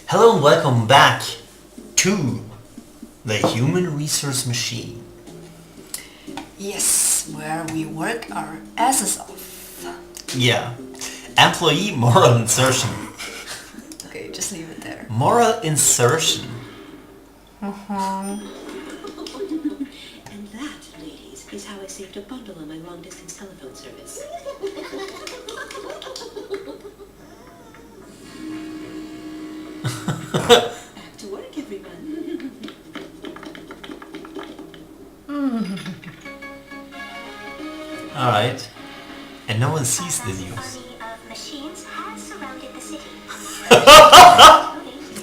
Hello and welcome back to the Human Resource Machine. Yes, where we work our asses off. Yeah. Employee moral insertion. Okay, just leave it there. Moral insertion. And that, ladies, is how I saved a bundle on my long-distance telephone service. Back to work, everyone. Alright. And no one sees the news. Army of machines has surrounded the city.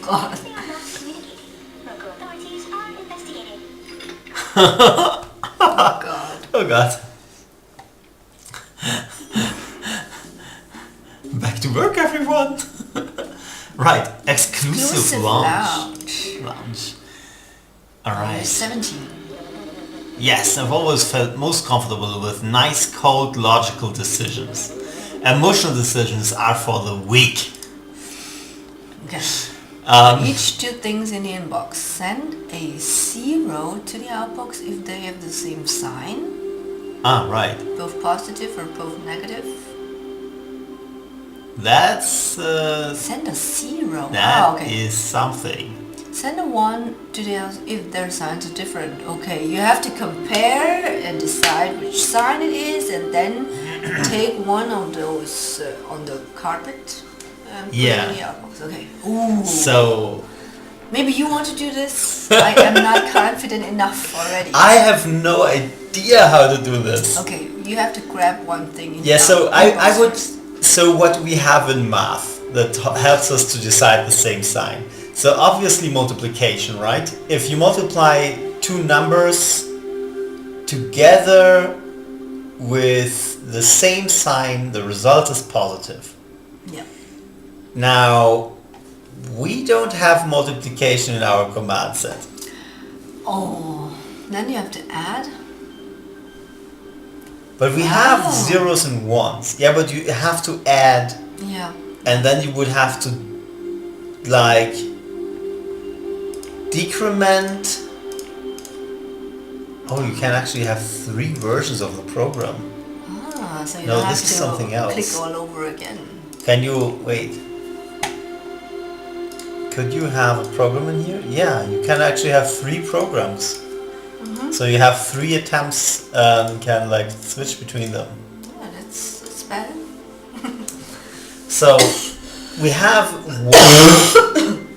God. They are not communicating. Local authorities are investigating. Oh God. Oh god. Back to work, everyone. Right. Exclusive lounge. lounge. Alright. 17. Yes, I've always felt most comfortable with nice, cold, logical decisions. Emotional decisions are for the weak. Okay. Um, Each two things in the inbox. Send a 0 to the outbox if they have the same sign. right. Both positive or both negative. That's Send a 0. that okay. is something. Send a 1 to the others if their signs are different. Okay, you have to compare and decide which sign it is, and then take one of those on the carpet and put it in the outbox. Okay. Ooh. So Maybe you want to do this? I am not confident enough already. I have no idea how to do this. Okay, you have to grab one thing. In Yeah, the so outbox I would. first. So what we have in math that helps us to decide the same sign. So obviously multiplication, right? If you multiply two numbers together with the same sign, the result is positive. Yeah. Now, we don't have multiplication in our command set. Oh, then you have to add. But we have Oh. zeros and ones. Yeah, but you have to add, Yeah. and then you would have to, like, decrement. Oh, you can actually have 3 versions of the program. So you No, don't have this is to something else. click all over again. Can you, wait. Could you have a program in here? Yeah, you can actually have 3 programs. So you have 3 attempts and can like switch between them. Yeah, that's bad. So we have 1.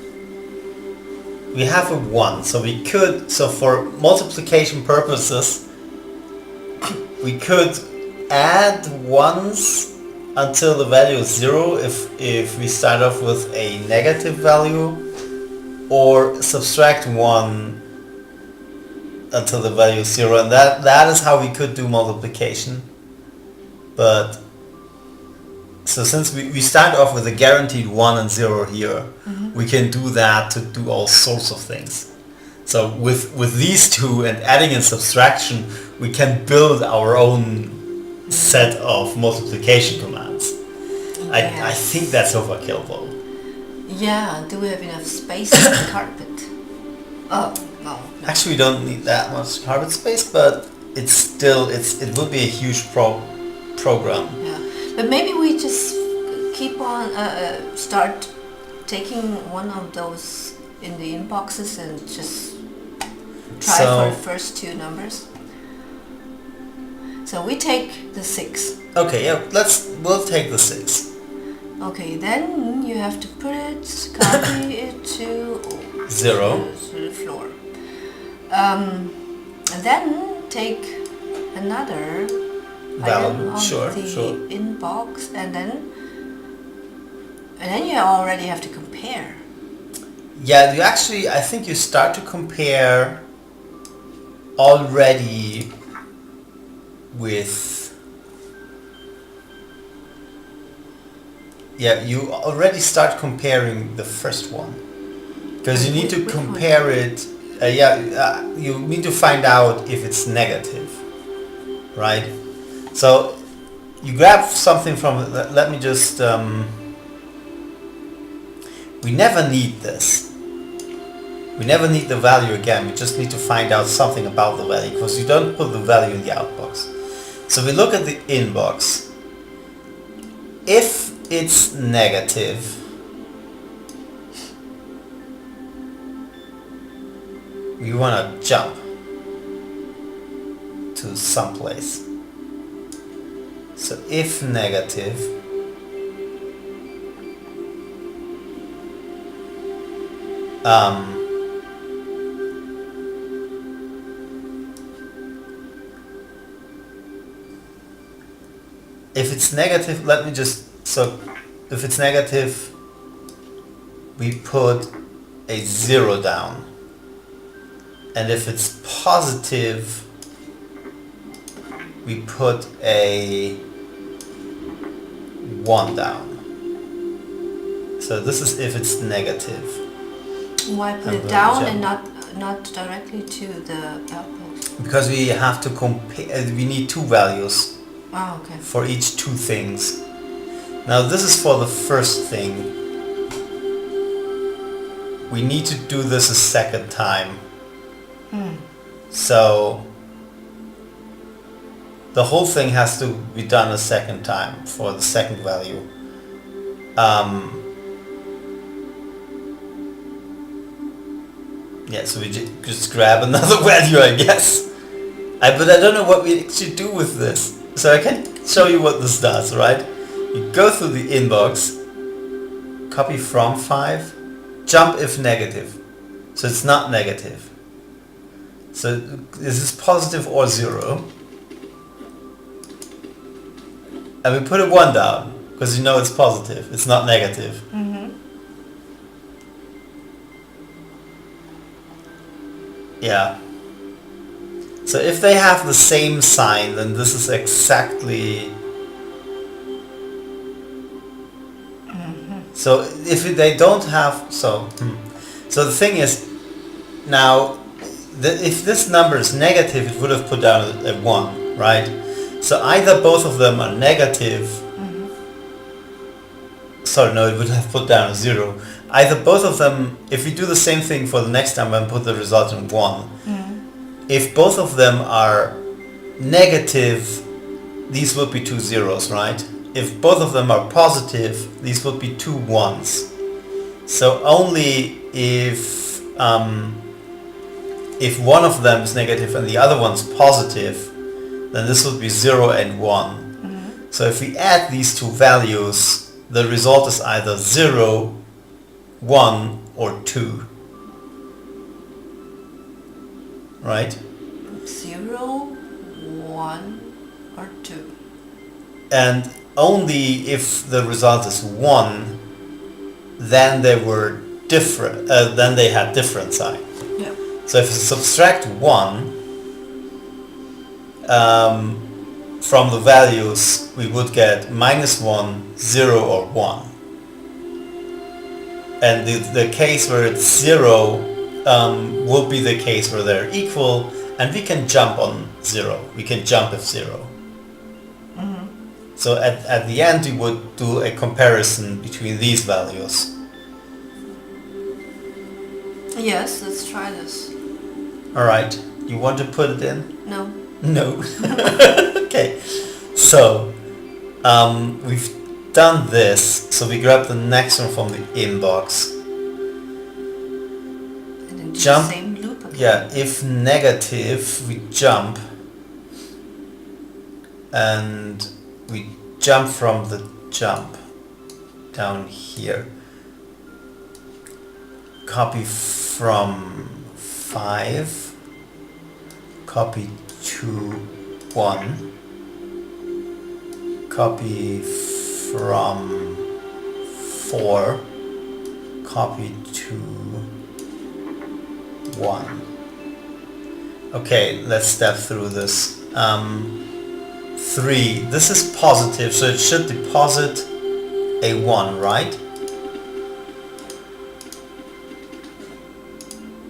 We have a 1, so we could, so for multiplication purposes, we could add 1s until the value is 0 if we start off with a negative value, or subtract 1 until the value is 0, and that is how we could do multiplication. But so since we start off with a guaranteed 1 and 0 here, we can do that to do all sorts of things. So with these two and adding and subtraction, we can build our own set of multiplication commands. I think that's overkill though. Yeah, do we have enough space on the carpet? Oh, no. Actually, we don't need that much carpet space, but it's still it would be a huge program. Yeah, but maybe we just keep on start taking one of those in the inboxes and just try for the first 2 numbers. So we take the 6. Okay, yeah, we'll take the 6. Okay, then you have to put it, copy it to 0. to the floor. And then take another item on the inbox, and then you already have to compare. Yeah, you actually, I think you start to compare already with. Yeah, you already start comparing the first one, because you need to compare it. You need to find out if it's negative, right? So you grab something from. Let me just. we never need this. We never need the value again, we just need to find out something about the value, because you don't put the value in the outbox. So we look at the inbox. If it's negative, we want to jump to someplace. So if negative, if it's negative, let me just, so if it's negative, we put a 0 down. And if it's positive, we put a 1 down. So this is if it's negative. Why put it down and not directly to the outbox? Because we have to compare, we need two values. Oh, okay. For each two things. Now this is for the first thing. We need to do this a second time. So the whole thing has to be done a second time for the second value. Yeah, so we just grab another value, I guess. But I don't know what we actually do with this. So I can show you what this does, right? You go through the inbox, copy from 5, jump if negative. So it's not negative. So this is positive or 0. And we put a 1 down, because you know it's positive, it's not negative. Yeah. So if they have the same sign, then this is exactly... So if they don't have... So the thing is, now, if this number is negative, it would have put down a 1, right? So either both of them are negative... Sorry, no, it would have put down a 0. Either both of them, if we do the same thing for the next number and put the result in 1, if both of them are negative, these would be 2 zeros, right? If both of them are positive, these would be 2 1s. So only if one of them is negative and the other one's positive, then this would be 0 and 1. So if we add these two values, the result is either 0, 1 or 2. Right? 0, 1 or 2. And only if the result is 1, then they were different, then they had different sign. Yeah. So if you subtract 1 from the values, we would get -1, 0 or 1. And the case where it's 0 will be the case where they're equal, and we can jump on 0. We can jump if 0. So at the end we would do a comparison between these values. Yes, let's try this. Alright, you want to put it in? No. No. Okay, so we've done this, so we grab the next one from the inbox. And then do Jump. the same loop again. Yeah, if negative, we jump, and we jump from the jump down here. Copy from 5, copy to 1, copy from 4, copy to 1. Okay, let's step through this. 3, this is positive, so it should deposit a 1, right?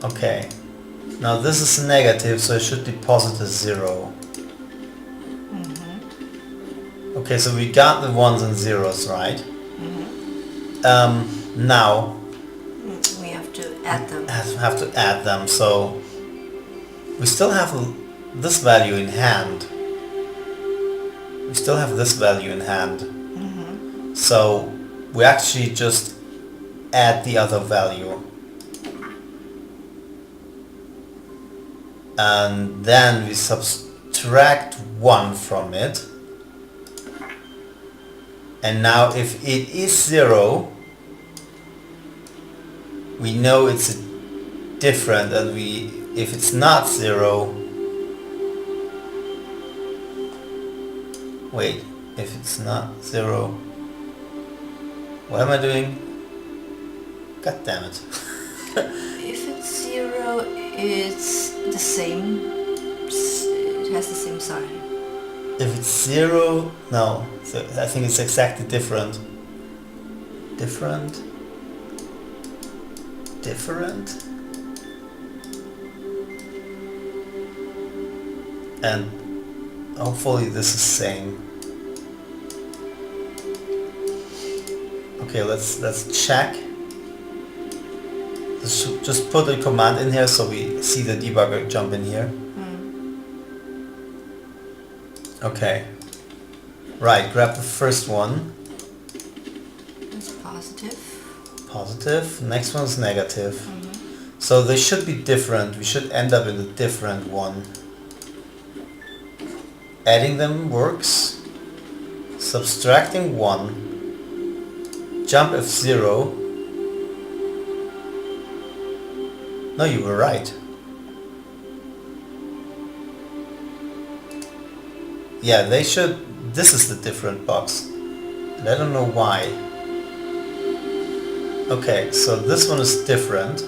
Okay, now this is negative, so it should deposit a 0. Okay, so we got the 1s and 0s, right? Now, Add them. have to add them. So we still have this value in hand. We still have this value in hand. So we actually just add the other value. And then we subtract 1 from it. And now if it is 0, we know it's different, and if it's not 0, wait, if it's not 0, what am I doing? God damn it. If it's 0, it's the same. It has the same sign. If it's 0, no, so I think it's exactly different. Different. And hopefully this is same. Okay, let's check. Just put a command in here so we see the debugger jump in here. Okay. Right, grab the first one. It's positive. Positive. Next one's negative. So they should be different. We should end up in a different one. Adding them works. Subtracting 1. Jump if 0. No, you were right. Yeah, they should... This is the different box. And I don't know why. Okay, so this one is different.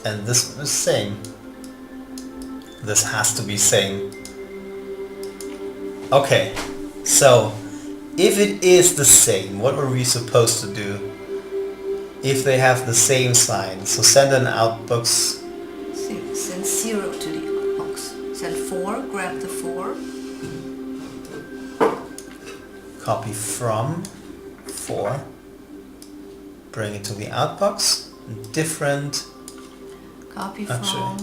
And this one is same. This has to be same. Okay, so if it is the same, what were we supposed to do? If they have the same sign, so send an outbox. Send 0 to the outbox. Send 4, grab the 4. Copy from 4. Bring it to the outbox. Different. Copy Actually,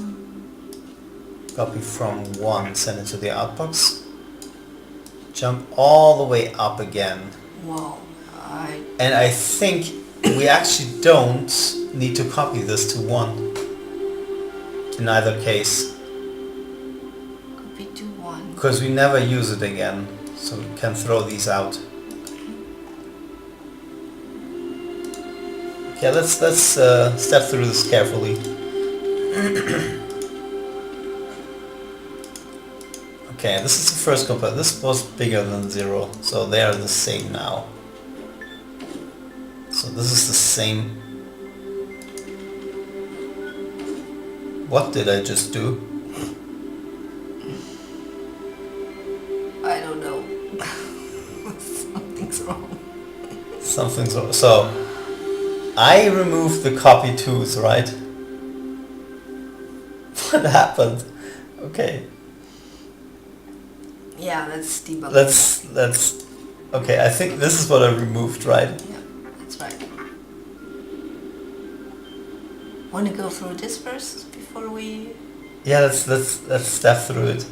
copy from 1, send it to the outbox. Jump all the way up again. Wow. And I think we actually don't need to copy this to 1 in either case, Copy to 1. because we never use it again, so we can throw these out. Okay, let's step through this carefully. Okay, this is the first component. This was bigger than 0, so they are the same now. So this is the same. What did I just do? I don't know. Something's wrong. Something's wrong. So I removed the copy 2's, right? What happened? Okay. Yeah, let's debug. Let's okay, I think this is what I removed, right? Yeah, that's right. Want to go through this first before we... Yeah, let's step through it.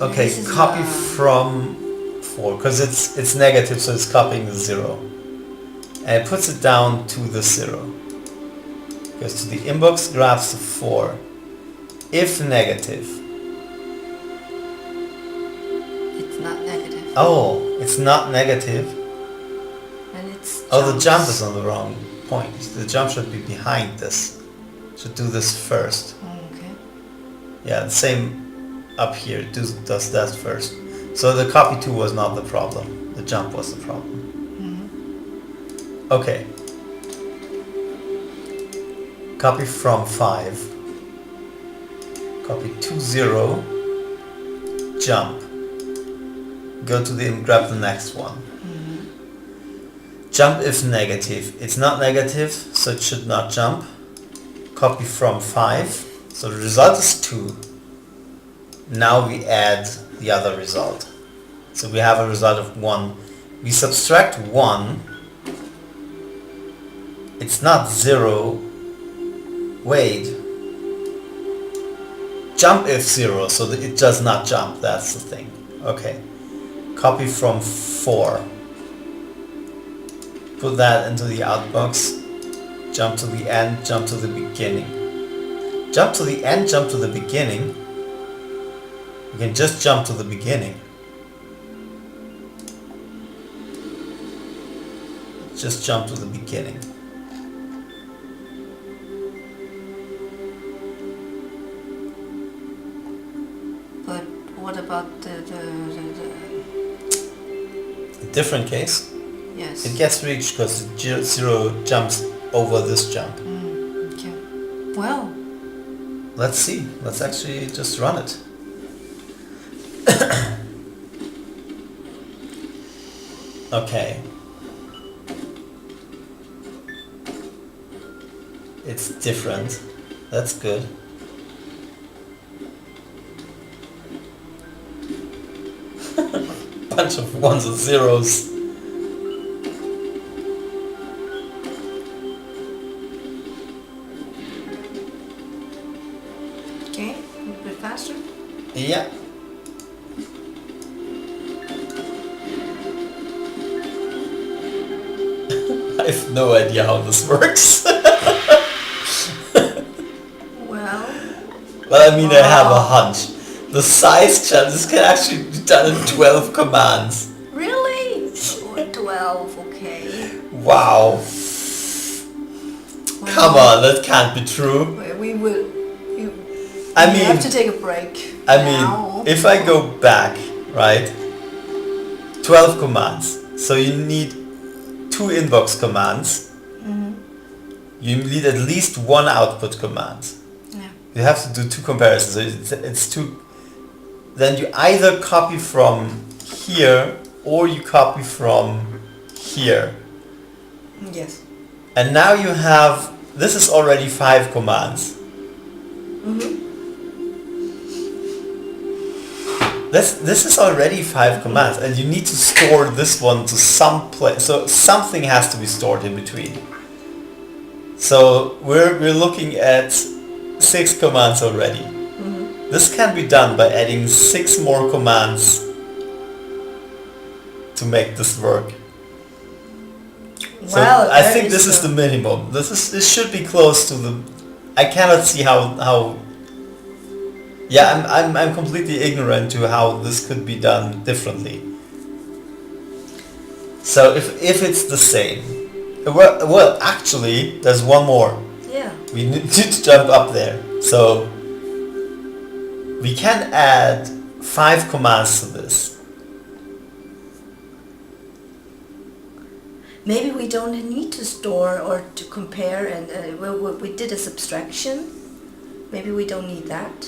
Okay, This is, copy from 4, because it's negative, so it's copying the 0. And it puts it down to the 0. Goes to the inbox, grabs the 4. If negative. It's not negative. Oh, it's not negative. And it's... Oh, the jumps. jump is on the wrong point. The jump should be behind this. Should do this first. Okay. Yeah, the same up here. Does that first. So the copy 2 was not the problem. The jump was the problem. Okay. Copy from 5. Copy to 0. Jump. Go to the grab the next one. Jump if negative. It's not negative, so it should not jump. Copy from 5. So the result is 2. Now we add the other result. So we have a result of 1. We subtract 1. It's not 0. Wait. Jump if 0, so that it does not jump. That's the thing. Okay. Copy from 4. Put that into the outbox. Jump to the end, jump to the beginning. Jump to the end, jump to the beginning. You can just jump to the beginning. Just jump to the beginning. But what about the Different case. yes. It gets reached because 0 jumps over this jump. Okay. Well, Let's see. Let's actually just run it. Okay. It's different. That's good. Bunch of 1s and 0s. okay, a little bit faster. Yeah. I have no idea how this works. Well, Well, I mean, I have a hunch. The size challenge, this can actually be done in 12 commands. really? Oh, 12, okay. Wow. Well, Come on, that can't be true. We will. I We mean, have to take a break. I now. mean, if I go back, right? 12 commands. So you need 2 inbox commands. You need at least 1 output command. Yeah. You have to do 2 comparisons. So it's 2. Then you either copy from here or you copy from here. Yes. And now you have, this is already 5 commands. This is already 5 commands, and you need to store this one to some place. So something has to be stored in between. So we're looking at 6 commands already. This can be done by adding 6 more commands to make this work. So Well, I there think is this is a- the minimum. This should be close to the. I cannot see how. Yeah, I'm completely ignorant to how this could be done differently. So if it's the same, well actually there's one more. Yeah. We need to jump up there. So we can add 5 commands to this. Maybe we don't need to store or to compare, and we did a subtraction. Maybe we don't need that.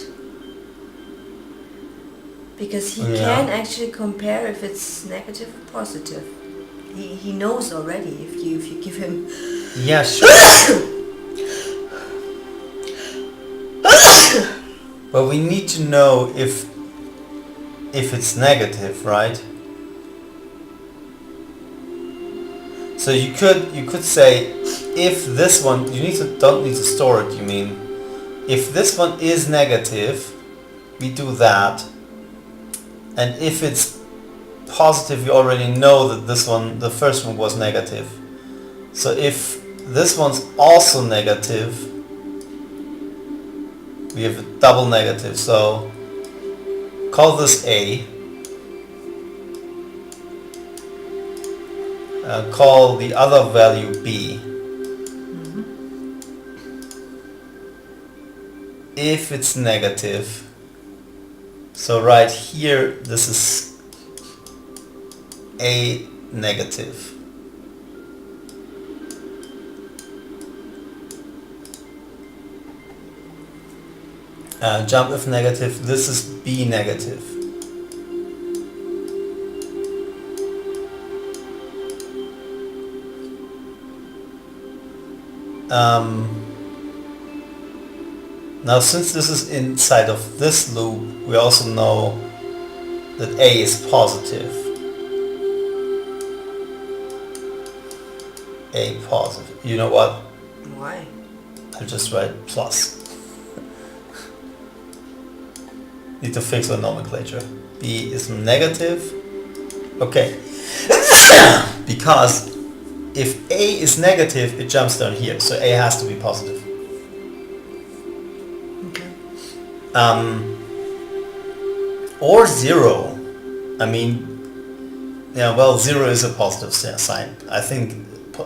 Because he Yeah. can actually compare if it's negative or positive. He knows already if you give him. Yeah, sure. But we need to know if it's negative, right? So you could say if this one don't need to store it, you mean if this one is negative, we do that. And if it's positive, you already know that the first one was negative. So if this one's also negative, we have a double negative. So call this A. Call the other value B. If it's negative, so right here, this is A negative. Jump if negative, this is B negative. Now since this is inside of this loop, we also know that A is positive. A positive. You know what? Why? I'll just write plus. Need to fix the nomenclature. B is negative. Okay. Because if A is negative, it jumps down here. So A has to be positive. Okay. Or 0. I mean, yeah, well, 0 is a positive sign. I think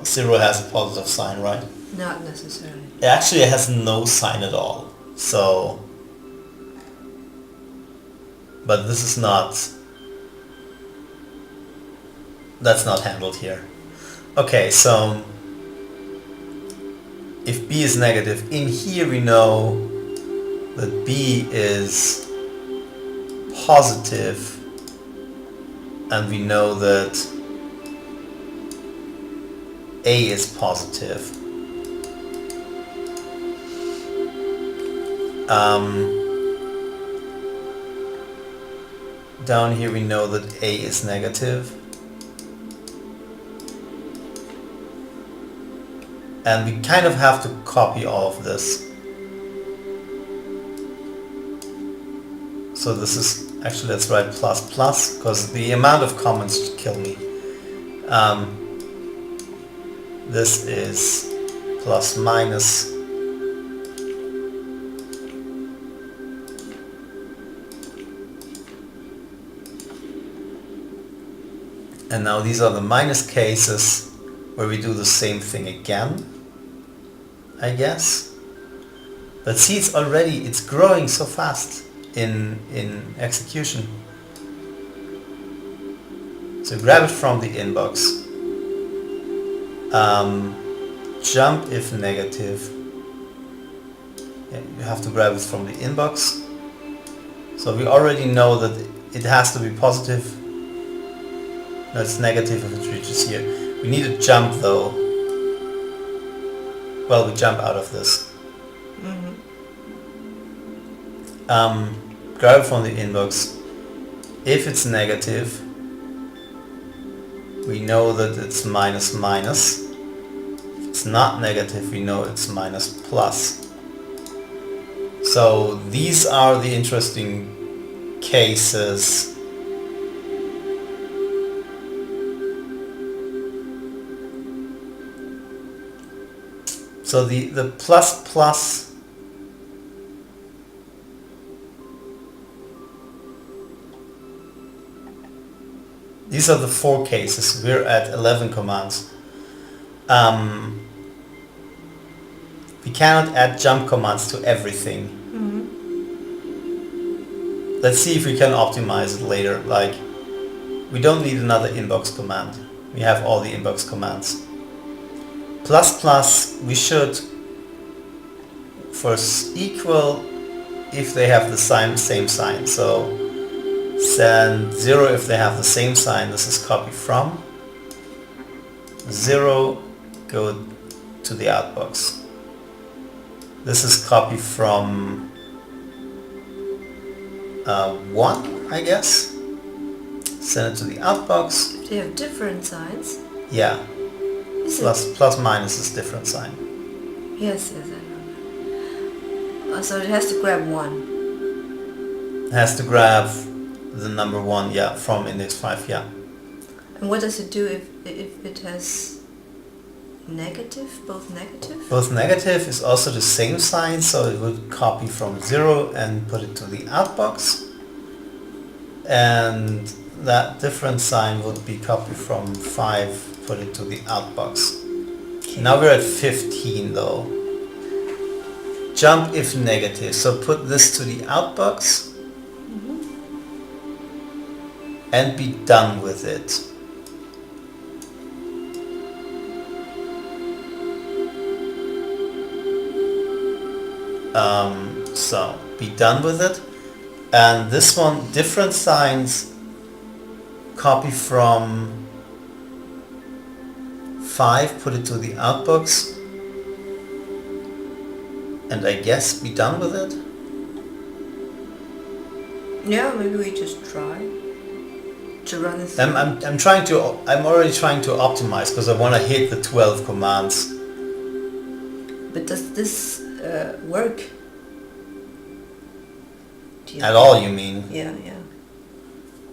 0 has a positive sign, right? Not necessarily. It actually has no sign at all. So, but this is not, that's not handled here. Okay, so if B is negative, in here we know that B is positive, and we know that A is positive. Down here we know that A is negative. And we kind of have to copy all of this. So this is, actually let's write plus plus, because the amount of comments should kill me. This is plus minus. And now these are the minus cases where we do the same thing again, I guess. But see, it's growing so fast in execution. So grab it from the inbox. Jump if negative. Yeah, you have to grab it from the inbox. So we already know that it has to be positive. No, it's negative if it reaches here. We need to jump though. Well, we jump out of this. Grab it from the inbox. If it's negative, we know that it's minus minus. If it's not negative, we know it's minus plus. So these are the interesting cases. So the plus plus, these are the 4 cases. We're at 11 commands. We cannot add jump commands to everything. Let's see if we can optimize it later. Like, we don't need another inbox command. We have all the inbox commands. Plus plus, we should first equal if they have the same sign. So send 0 if they have the same sign. This is copy from. 0, go to the outbox. This is copy from 1, I guess. Send it to the outbox. They have different signs. Yeah. Plus minus is different sign. Yes, I know. So it has to grab 1. It has to grab the number 1, yeah, from index 5, yeah. And what does it do if it has negative, both negative? Both negative is also the same sign, so it would copy from 0 and put it to the outbox. And that different sign would be copied from 5, put it to the outbox. Okay. Now we're at 15 though. Jump if negative, so put this to the outbox and be done with it. So be done with it. And this one, different signs, copy from 5, put it to the outbox, and I guess be done with it. Yeah, maybe we just try. to run it. I'm already trying to optimize because I want to hit the 12 commands. But does this work? Do you At think? all, you mean? Yeah.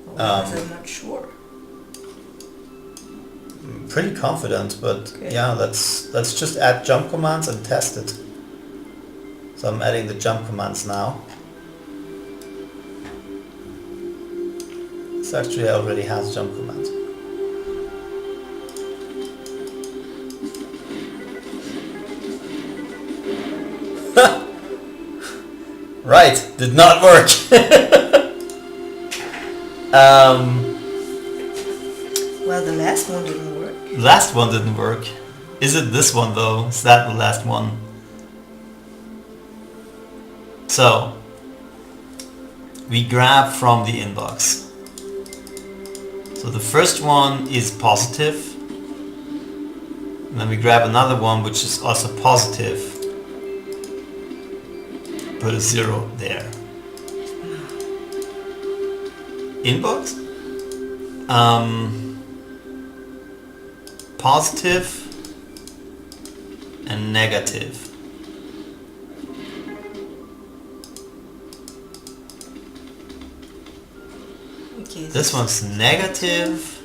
Well, I'm not sure. Pretty confident, but Okay. yeah, let's just add jump commands and test it. So I'm adding the jump commands now. This actually already has jump commands. Right, did not work. Well, the last one didn't work. Last one didn't work. Is it this one though? Is that the last one? So, we grab from the inbox. So the first one is positive. And then we grab another one which is also positive. Put a 0 there. Inbox? Positive and negative. Okay. This one's negative.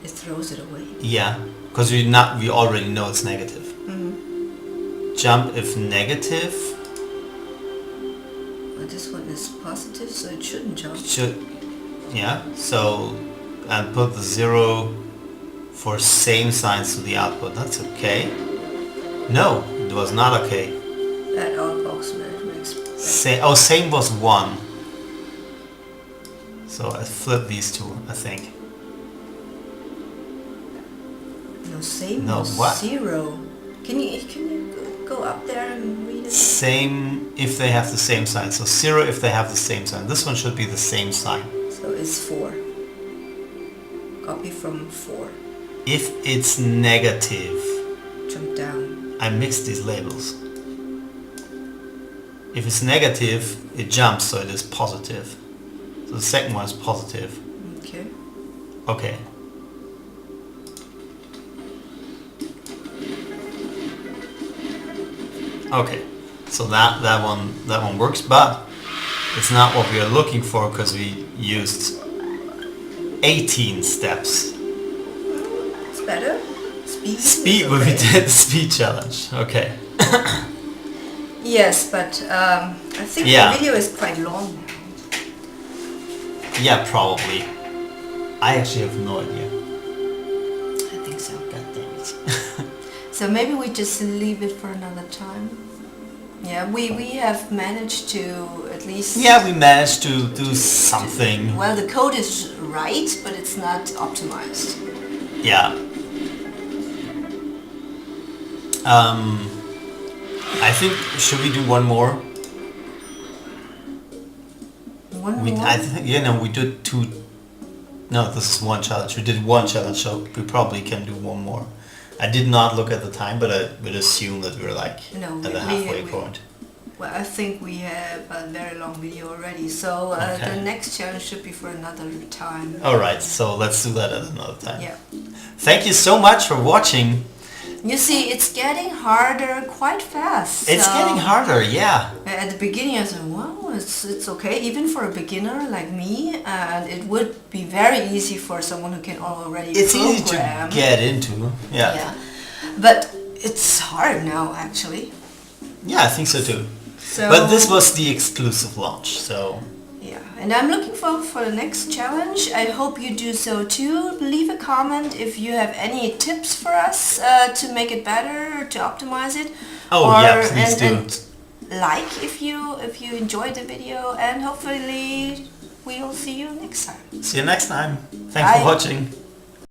It throws it away. Yeah, because we already know it's negative. Jump if negative. Well, this one is positive, so it shouldn't jump. Yeah, so and put the 0 for same signs to the output. That's okay. No, it was not okay. That outbox makes. Same was 1. So I flip these two, I think. No, same No, was what? 0. Can you go up there and read it? Same if they have the same sign. So 0 if they have the same sign. This one should be the same sign. So it's 4. Copy from 4. If it's negative, Jump down. I mixed these labels. If it's negative, it jumps, so it is positive. So the second one is positive. Okay. Okay. Okay. So that one works, but it's not what we are looking for because we used 18 steps. It's better. Speed, is when we okay. did the speed challenge. Okay. Yes, but I think Yeah. the video is quite long now. Yeah, probably. I actually have no idea. I think so. God damn it. So maybe we just leave it for another time. Yeah, we have managed to at least... Yeah, we managed to do something. Well, the code is right, but it's not optimized. Yeah. I think, should we do one more? One more? I think, we did 2. No, this is one challenge. We did one challenge, so we probably can do one more. I did not look at the time, but I would assume that we're like No, at the halfway point. Well, I think we have a very long video already, so Okay. the next challenge should be for another time. Alright, so let's do that at another time. Yeah. Thank you so much for watching. You see, it's getting harder quite fast. It's so getting harder, yeah. At the beginning I said, wow, it's okay, even for a beginner like me, and it would be very easy for someone who can already It's program. easy to get into, yeah. But it's hard now, actually. Yeah, I think so too. So, But this was the exclusive launch, so... yeah, and I'm looking forward for the next challenge. I hope you do so too. Leave a comment if you have any tips for us to make it better, to optimize it. Oh yeah, please do. And like if you enjoyed the video, and hopefully we'll see you next time. See you next time. Thanks Bye. for watching.